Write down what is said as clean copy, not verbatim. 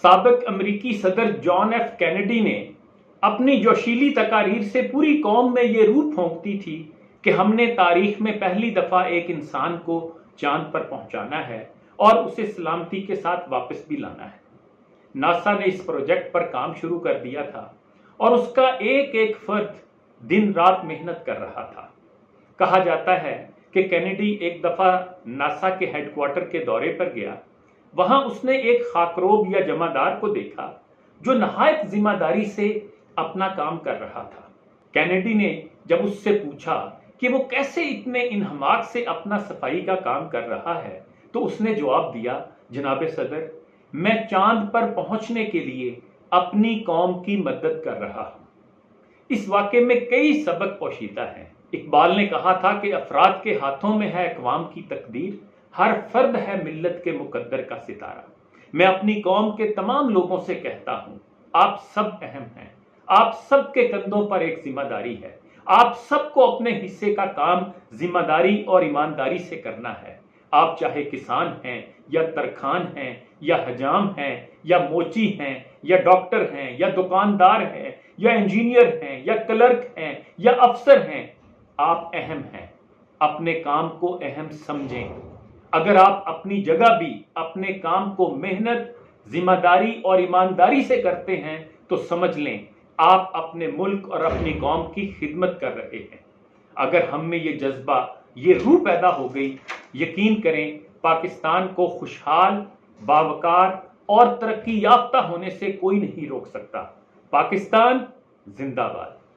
سابق امریکی صدر جان ایف کینیڈی نے اپنی جوشیلی تقاریر سے پوری قوم میں یہ روح پھونکتی تھی کہ ہم نے تاریخ میں پہلی دفعہ ایک انسان کو چاند پر پہنچانا ہے اور اسے سلامتی کے ساتھ واپس بھی لانا ہے۔ ناسا نے اس پروجیکٹ پر کام شروع کر دیا تھا اور اس کا ایک ایک فرد دن رات محنت کر رہا تھا۔ کہا جاتا ہے کہ کینیڈی ایک دفعہ ناسا کے ہیڈ کوارٹر کے دورے پر گیا۔ وہاں اس نے ایک خاکروب یا جمعدار کو دیکھا جو نہایت ذمہ داری سے اپنا کام کر رہا تھا۔ کینیڈی نے جب اس سے پوچھا کہ وہ کیسے اتنے انہماک سے اپنا صفائی کا کام کر رہا ہے تو اس نے جواب دیا، جناب صدر، میں چاند پر پہنچنے کے لیے اپنی قوم کی مدد کر رہا ہوں۔ اس واقعے میں کئی سبق پوشیدہ ہیں۔ اقبال نے کہا تھا کہ افراد کے ہاتھوں میں ہے اقوام کی تقدیر، ہر فرد ہے ملت کے مقدر کا ستارہ۔ میں اپنی قوم کے تمام لوگوں سے کہتا ہوں، آپ سب اہم ہیں، آپ سب کے کندھوں پر ایک ذمہ داری ہے، آپ سب کو اپنے حصے کا کام ذمہ داری اور ایمانداری سے کرنا ہے۔ آپ چاہے کسان ہیں یا ترکھان ہیں یا حجام ہیں یا موچی ہیں یا ڈاکٹر ہیں یا دکاندار ہیں یا انجینئر ہیں یا کلرک ہیں یا افسر ہیں، آپ اہم ہیں۔ اپنے کام کو اہم سمجھیں۔ اگر آپ اپنی جگہ بھی اپنے کام کو محنت، ذمہ داری اور ایمانداری سے کرتے ہیں تو سمجھ لیں آپ اپنے ملک اور اپنی قوم کی خدمت کر رہے ہیں۔ اگر ہم میں یہ جذبہ، یہ روح پیدا ہو گئی، یقین کریں پاکستان کو خوشحال، باوقار اور ترقی یافتہ ہونے سے کوئی نہیں روک سکتا۔ پاکستان زندہ باد۔